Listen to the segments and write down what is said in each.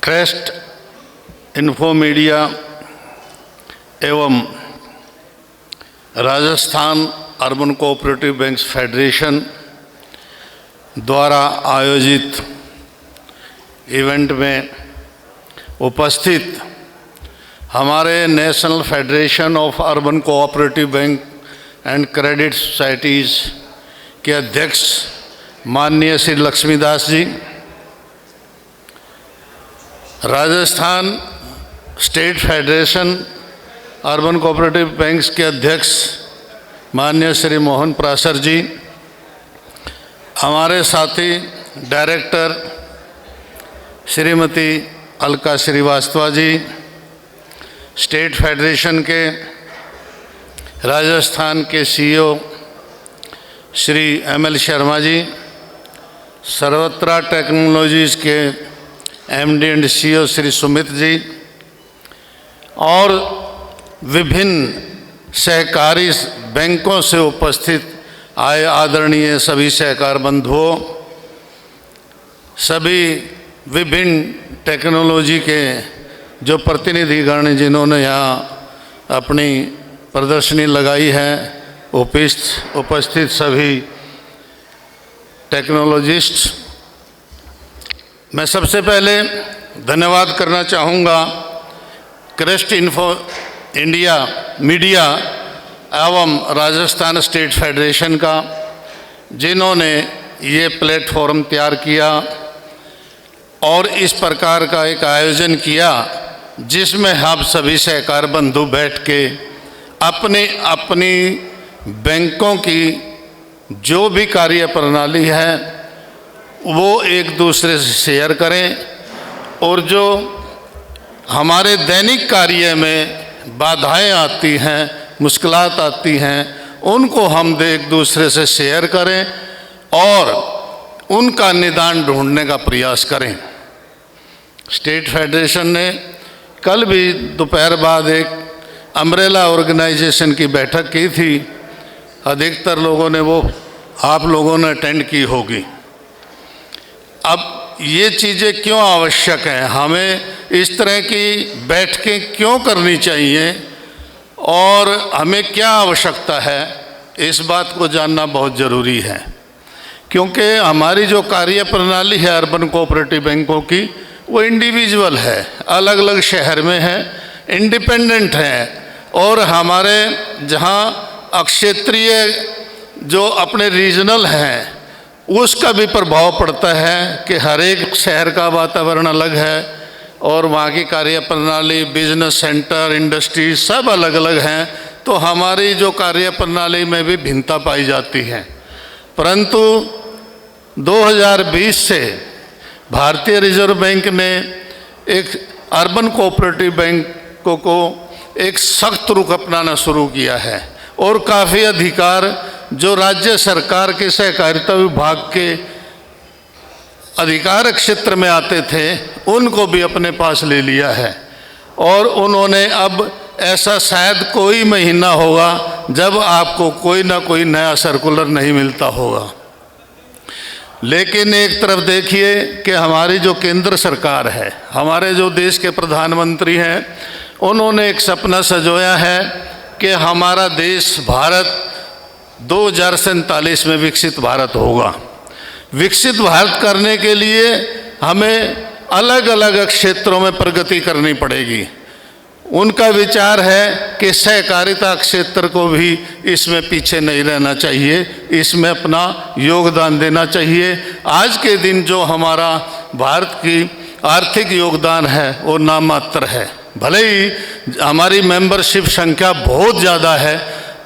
Crest info media एवं Rajasthan urban cooperative banks federation द्वारा आयोजित इवेंट में उपस्थित हमारे national federation of urban cooperative bank and credit societies के अध्यक्ष माननीय Shri Laxmidas ji, Rajasthan state federation urban cooperative banks के अध्यक्ष माननीय श्री मोहन प्रासर जी, हमारे साथी director Shrimati Alka Srivastava ji, state federation के राजस्थान के CEO Shri ML Sharma ji, Sarvatra technologies के MD and CEO Shri Sumit ji और विभिन्न सहकारी बैंकों से उपस्थित आए आदरणीय सभी सहकार बंधुओं, सभी विभिन्न टेक्नोलॉजी के जो प्रतिनिधिगण जिन्होंने यहाँ अपनी प्रदर्शनी लगाई है, उपस्थित सभी टेक्नोलॉजिस्ट, मैं सबसे पहले धन्यवाद करना चाहूँगा क्रेस्ट इन्फो इंडिया मीडिया एवं राजस्थान स्टेट फेडरेशन का, जिन्होंने ये प्लेटफॉर्म तैयार किया और इस प्रकार का एक आयोजन किया जिसमें हम सभी सहकार बंधु बैठ के अपनी अपनी बैंकों की जो भी कार्य प्रणाली है वो एक दूसरे से शेयर करें और जो हमारे दैनिक कार्य में बाधाएं आती हैं, मुश्किलात आती हैं, उनको हम एक दूसरे से शेयर करें और उनका निदान ढूंढने का प्रयास करें। स्टेट फेडरेशन ने कल भी दोपहर बाद एक अम्ब्रेला ऑर्गेनाइजेशन की बैठक की थी, अधिकतर लोगों ने वो आप लोगों ने अटेंड की होगी। अब ये चीज़ें क्यों आवश्यक हैं, हमें इस तरह की बैठकें क्यों करनी चाहिए और हमें क्या आवश्यकता है, इस बात को जानना बहुत ज़रूरी है, क्योंकि हमारी जो कार्य प्रणाली है अर्बन कोऑपरेटिव बैंकों की वो इंडिविजुअल है, अलग अलग शहर में है, इंडिपेंडेंट है और हमारे जहाँ अक्षेत्रीय जो अपने रीजनल हैं उसका भी प्रभाव पड़ता है कि हर एक शहर का वातावरण अलग है और वहाँ की कार्य प्रणाली, बिजनेस सेंटर, इंडस्ट्री सब अलग अलग हैं, तो हमारी जो कार्य प्रणाली में भी भिन्नता पाई जाती है। परंतु 2020 से भारतीय रिजर्व बैंक ने एक अर्बन कोऑपरेटिव बैंकों को एक सख्त रुख अपनाना शुरू किया है और काफ़ी अधिकार जो राज्य सरकार के सहकारिता विभाग के अधिकार क्षेत्र में आते थे उनको भी अपने पास ले लिया है और उन्होंने अब ऐसा शायद कोई महीना होगा जब आपको कोई ना कोई नया सर्कुलर नहीं मिलता होगा। लेकिन एक तरफ देखिए कि हमारी जो केंद्र सरकार है, हमारे जो देश के प्रधानमंत्री हैं, उन्होंने एक सपना सजोया है कि हमारा देश भारत 2047 में विकसित भारत होगा। विकसित भारत करने के लिए हमें अलग अलग क्षेत्रों में प्रगति करनी पड़ेगी। उनका विचार है कि सहकारिता क्षेत्र को भी इसमें पीछे नहीं रहना चाहिए, इसमें अपना योगदान देना चाहिए। आज के दिन जो हमारा भारत की आर्थिक योगदान है वो नामात्र है, भले ही हमारी मेंबरशिप संख्या बहुत ज़्यादा है,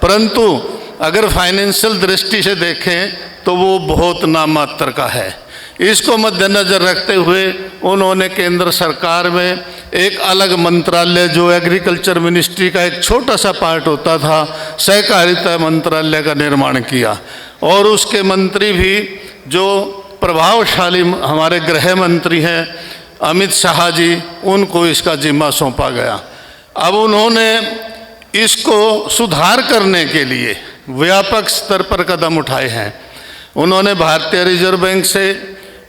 परंतु अगर फाइनेंशियल दृष्टि से देखें तो वो बहुत नामात्र का है। इसको मद्देनज़र रखते हुए उन्होंने केंद्र सरकार में एक अलग मंत्रालय जो एग्रीकल्चर मिनिस्ट्री का एक छोटा सा पार्ट होता था, सहकारिता मंत्रालय का निर्माण किया और उसके मंत्री भी जो प्रभावशाली हमारे गृह मंत्री हैं अमित शाह जी, उनको इसका जिम्मा सौंपा गया। अब उन्होंने इसको सुधार करने के लिए व्यापक स्तर पर कदम उठाए हैं। उन्होंने भारतीय रिजर्व बैंक से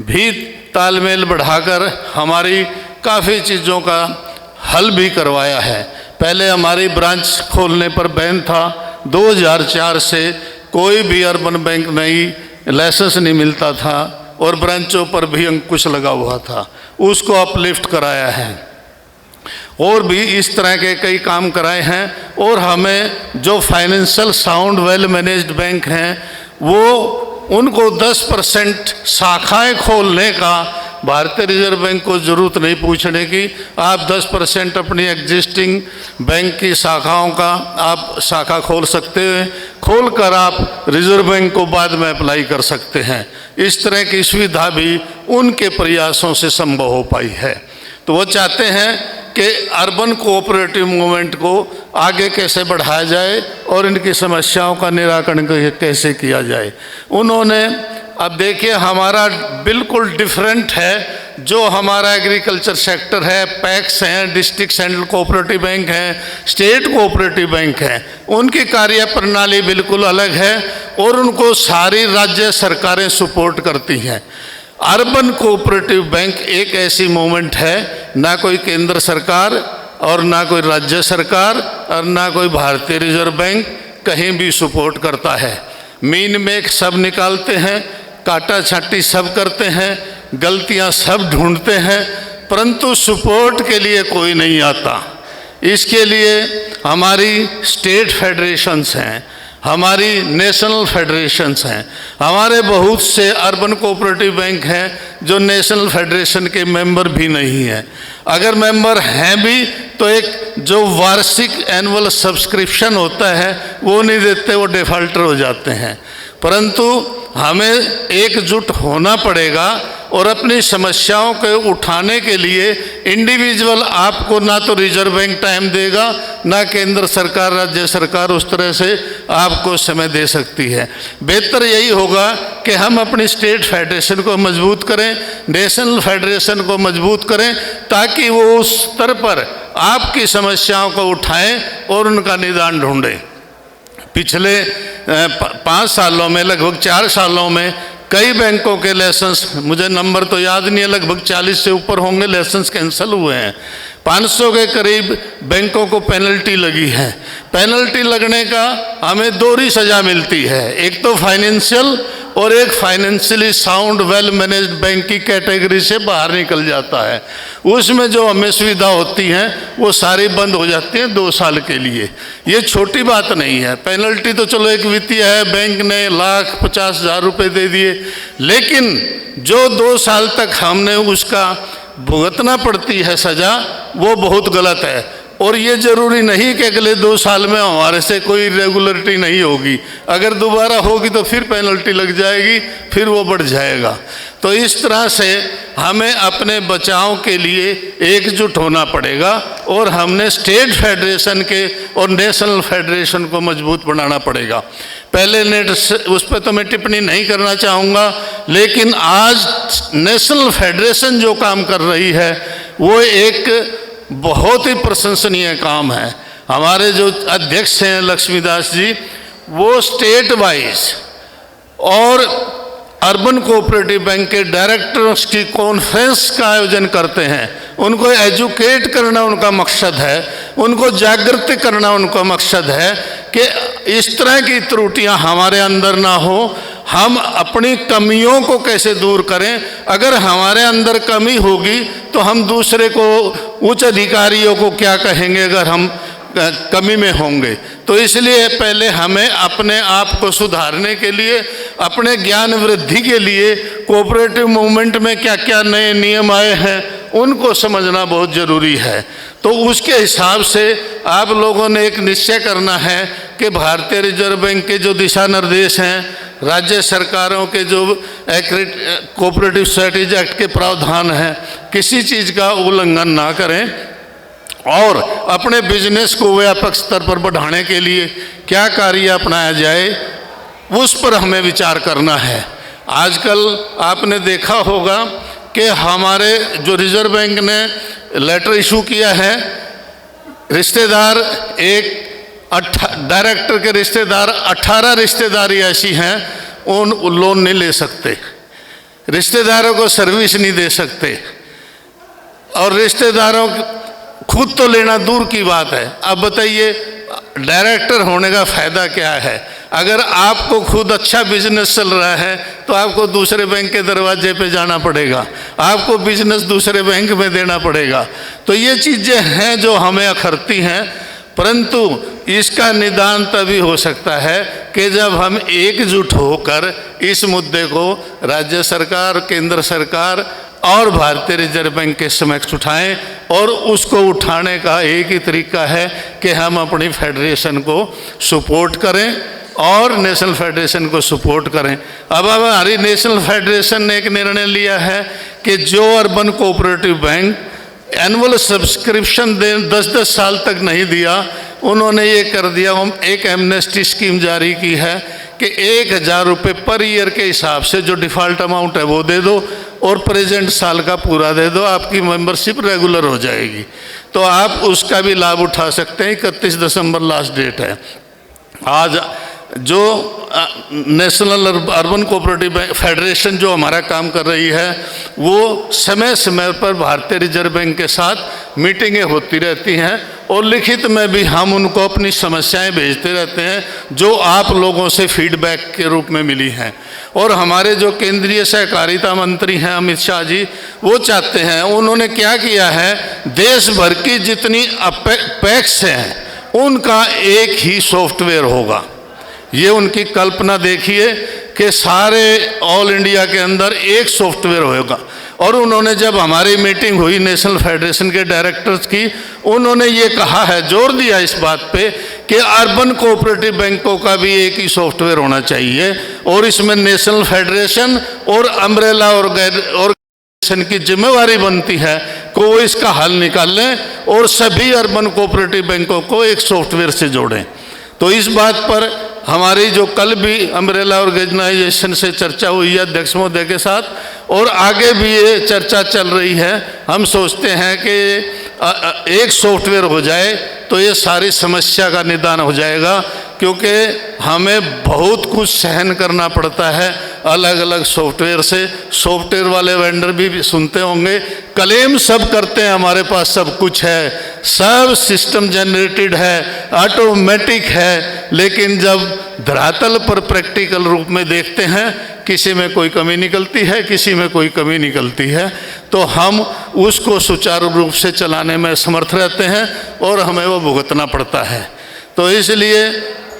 भी तालमेल बढ़ाकर हमारी काफ़ी चीज़ों का हल भी करवाया है। पहले हमारी ब्रांच खोलने पर बैन था, 2004 से कोई भी अर्बन बैंक नहीं, लाइसेंस नहीं मिलता था और ब्रांचों पर भी अंकुश लगा हुआ था, उसको अपलिफ्ट कराया है और भी इस तरह के कई काम कराए हैं। और हमें जो financial sound well managed bank हैं वो उनको 10% शाखाएं खोलने का भारतीय रिजर्व बैंक को ज़रूरत नहीं पूछने की। आप 10% अपनी एग्जिस्टिंग बैंक की शाखाओं का आप शाखा खोल सकते हैं, खोलकर आप रिजर्व बैंक को बाद में अप्लाई कर सकते हैं। इस तरह की सुविधा भी उनके प्रयासों से संभव हो पाई है। तो वो चाहते हैं कि अर्बन कोऑपरेटिव मूवमेंट को आगे कैसे बढ़ाया जाए और इनकी समस्याओं का निराकरण कैसे किया जाए। उन्होंने अब देखिए हमारा बिल्कुल डिफरेंट है, जो हमारा एग्रीकल्चर सेक्टर है, पैक्स हैं, डिस्ट्रिक्ट सेंट्रल कोऑपरेटिव बैंक हैं, स्टेट कोऑपरेटिव बैंक हैं, उनकी कार्य प्रणाली बिल्कुल अलग है और उनको सारी राज्य सरकारें सपोर्ट करती हैं। अर्बन कोऑपरेटिव बैंक एक ऐसी मूवमेंट है, ना कोई केंद्र सरकार और ना कोई राज्य सरकार और ना कोई भारतीय रिजर्व बैंक कहीं भी सपोर्ट करता है। मीन में सब निकालते हैं, काटा छाटी सब करते हैं, गलतियां सब ढूंढते हैं, परंतु सपोर्ट के लिए कोई नहीं आता। इसके लिए हमारी स्टेट फेडरेशंस हैं, हमारी नेशनल फेडरेशंस हैं, हमारे बहुत से अर्बन कोऑपरेटिव बैंक हैं जो नेशनल फेडरेशन के मेंबर भी नहीं हैं। अगर मेंबर हैं भी तो एक जो वार्षिक एनुअल सब्सक्रिप्शन होता है वो नहीं देते, वो डिफॉल्टर हो जाते हैं। परंतु हमें एकजुट होना पड़ेगा और अपनी समस्याओं को उठाने के लिए इंडिविजुअल आपको ना तो रिजर्व बैंक टाइम देगा, ना केंद्र सरकार राज्य सरकार उस तरह से आपको समय दे सकती है। बेहतर यही होगा कि हम अपनी स्टेट फेडरेशन को मजबूत करें, नेशनल फेडरेशन को मजबूत करें, ताकि वो उस स्तर पर आपकी समस्याओं को उठाएं और उनका निदान ढूंढें। पिछले 5 सालों में, लगभग 4 सालों में कई बैंकों के लाइसेंस, मुझे नंबर तो याद नहीं है, लगभग 40 से ऊपर होंगे लाइसेंस कैंसिल हुए हैं। 500 के करीब बैंकों को पेनल्टी लगी है। पेनल्टी लगने का हमें 2 ही सज़ा मिलती है, एक तो फाइनेंशियल और एक financially sound well managed bank की कैटेगरी से बाहर निकल जाता है। उसमें जो हमें सुविधा होती हैं वो सारी बंद हो जाती हैं 2 साल के लिए। ये छोटी बात नहीं है। पेनल्टी तो चलो एक वित्तीय है, बैंक ने 1,50,000 रुपये दे दिए, लेकिन जो 2 साल तक हमने उसका भुगतना पड़ती है सज़ा, वो बहुत गलत है। और ये ज़रूरी नहीं कि अगले 2 साल में हमारे से कोई रेगुलरिटी नहीं होगी, अगर दोबारा होगी तो फिर पेनल्टी लग जाएगी, फिर वो बढ़ जाएगा। तो इस तरह से हमें अपने बचाव के लिए एकजुट होना पड़ेगा और हमने स्टेट फेडरेशन के और नेशनल फेडरेशन को मजबूत बनाना पड़ेगा। पहले नेट उस पर तो मैं टिप्पणी नहीं करना चाहूँगा, लेकिन आज नेशनल फेडरेशन जो काम कर रही है वो एक बहुत ही प्रशंसनीय काम है। हमारे जो अध्यक्ष हैं लक्ष्मीदास जी, वो स्टेट वाइज और अर्बन कोऑपरेटिव बैंक के डायरेक्टर्स की कॉन्फ्रेंस का आयोजन करते हैं। उनको एजुकेट करना उनका मकसद है, उनको जागृत करना उनका मकसद है कि इस तरह की त्रुटियां हमारे अंदर ना हो, हम अपनी कमियों को कैसे दूर करें। अगर हमारे अंदर कमी होगी तो हम दूसरे को, उच्च अधिकारियों को क्या कहेंगे अगर हम कमी में होंगे। तो इसलिए पहले हमें अपने आप को सुधारने के लिए, अपने ज्ञान वृद्धि के लिए कोऑपरेटिव मूवमेंट में क्या क्या नए नियम आए हैं उनको समझना बहुत ज़रूरी है। तो उसके हिसाब से आप लोगों ने एक निश्चय करना है कि भारतीय रिजर्व बैंक के जो दिशा निर्देश हैं, राज्य सरकारों के जो कोऑपरेटिव सोसाइटीज एक्ट के प्रावधान हैं, किसी चीज़ का उल्लंघन ना करें और अपने बिजनेस को व्यापक स्तर पर बढ़ाने के लिए क्या कार्य अपनाया जाए उस पर हमें विचार करना है। आजकल आपने देखा होगा कि हमारे जो रिजर्व बैंक ने लेटर इशू किया है, रिश्तेदार एक डायरेक्टर के रिश्तेदार 18 रिश्तेदारी ऐसी हैं उन लोन नहीं ले सकते, रिश्तेदारों को सर्विस नहीं दे सकते। और रिश्तेदारों खुद तो लेना दूर की बात है। अब बताइए डायरेक्टर होने का फ़ायदा क्या है? अगर आपको खुद अच्छा बिजनेस चल रहा है तो आपको दूसरे बैंक के दरवाजे पे जाना पड़ेगा, आपको बिजनेस दूसरे बैंक में देना पड़ेगा। तो ये चीज़ें हैं जो हमें अखरती हैं, परंतु इसका निदान तभी हो सकता है कि जब हम एकजुट होकर इस मुद्दे को राज्य सरकार, केंद्र सरकार और भारतीय रिजर्व बैंक के समक्ष उठाएं। और उसको उठाने का एक ही तरीका है कि हम अपनी फेडरेशन को सपोर्ट करें और नेशनल फेडरेशन को सपोर्ट करें। अब हमारी नेशनल फेडरेशन ने एक निर्णय लिया है कि जो urban cooperative bank annual subscription 10-10 साल तक नहीं दिया, उन्होंने ये कर दिया, हम एक एमनेस्टी स्कीम जारी की है कि 1000 रुपये पर ईयर के हिसाब से जो डिफ़ॉल्ट अमाउंट है वो दे दो और प्रेजेंट साल का पूरा दे दो, आपकी मेंबरशिप रेगुलर हो जाएगी। तो आप उसका भी लाभ उठा सकते हैं। 31 दिसंबर लास्ट डेट है। आज जो नेशनल अर्बन कोऑपरेटिव फेडरेशन जो हमारा काम कर रही है वो समय समय पर भारतीय रिजर्व बैंक के साथ मीटिंगें होती रहती हैं और लिखित में भी हम उनको अपनी समस्याएं भेजते रहते हैं जो आप लोगों से फीडबैक के रूप में मिली हैं। और हमारे जो केंद्रीय सहकारिता मंत्री हैं अमित शाह जी, वो चाहते हैं, उन्होंने क्या किया है, देश भर की जितनी पैक्स हैं उनका एक ही सॉफ्टवेयर होगा। ये उनकी कल्पना देखिए कि सारे ऑल इंडिया के अंदर एक सॉफ्टवेयर होगा। और उन्होंने जब हमारी मीटिंग हुई नेशनल फेडरेशन के डायरेक्टर्स की, उन्होंने ये कहा है, जोर दिया इस बात पे कि अर्बन कोऑपरेटिव बैंकों का भी एक ही सॉफ्टवेयर होना चाहिए और इसमें नेशनल फेडरेशन और अम्ब्रेला ऑर्गेनाइजेशन की जिम्मेवारी बनती है कि वो इसका हल निकाल लें और सभी अर्बन कोऑपरेटिव बैंकों को एक सॉफ्टवेयर से जोड़ें। तो इस बात पर हमारी जो कल भी अम्ब्रेला ऑर्गेनाइजेशन से चर्चा हुई है अध्यक्ष महोदय के साथ, और आगे भी ये चर्चा चल रही है। हम सोचते हैं कि एक सॉफ्टवेयर हो जाए तो ये सारी समस्या का निदान हो जाएगा, क्योंकि हमें बहुत कुछ सहन करना पड़ता है अलग अलग सॉफ्टवेयर से। सॉफ्टवेयर वाले वेंडर भी सुनते होंगे, क्लेम सब करते हैं हमारे पास सब कुछ है, सब सिस्टम जनरेटेड है, ऑटोमेटिक है, लेकिन जब धरातल पर प्रैक्टिकल रूप में देखते हैं किसी में कोई कमी निकलती है, किसी में कोई कमी निकलती है, तो हम उसको सुचारू रूप से चलाने में समर्थ रहते हैं और हमें वो भुगतना पड़ता है। तो इसलिए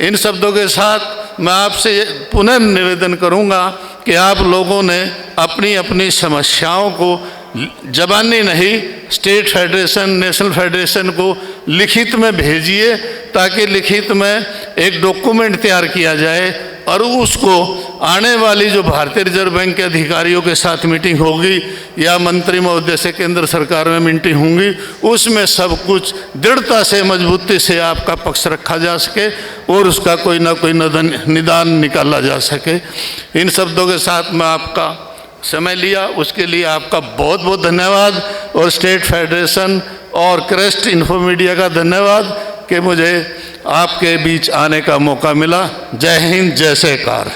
इन शब्दों के साथ मैं आपसे पुनः निवेदन करूंगा कि आप लोगों ने अपनी अपनी समस्याओं को जबानी नहीं, स्टेट फेडरेशन, नेशनल फेडरेशन को लिखित में भेजिए, ताकि लिखित में एक डॉक्यूमेंट तैयार किया जाए और उसको आने वाली जो भारतीय रिजर्व बैंक के अधिकारियों के साथ मीटिंग होगी या मंत्री महोदय से केंद्र सरकार में मीटिंग होंगी, उसमें सब कुछ दृढ़ता से, मजबूती से आपका पक्ष रखा जा सके और उसका कोई ना कोई निदान निकाला जा सके। इन शब्दों के साथ मैं आपका समय लिया, उसके लिए आपका बहुत बहुत धन्यवाद और स्टेट फेडरेशन और क्रेस्ट इन्फो मीडिया का धन्यवाद कि मुझे आपके बीच आने का मौका मिला। जय हिंद, जय सरकार।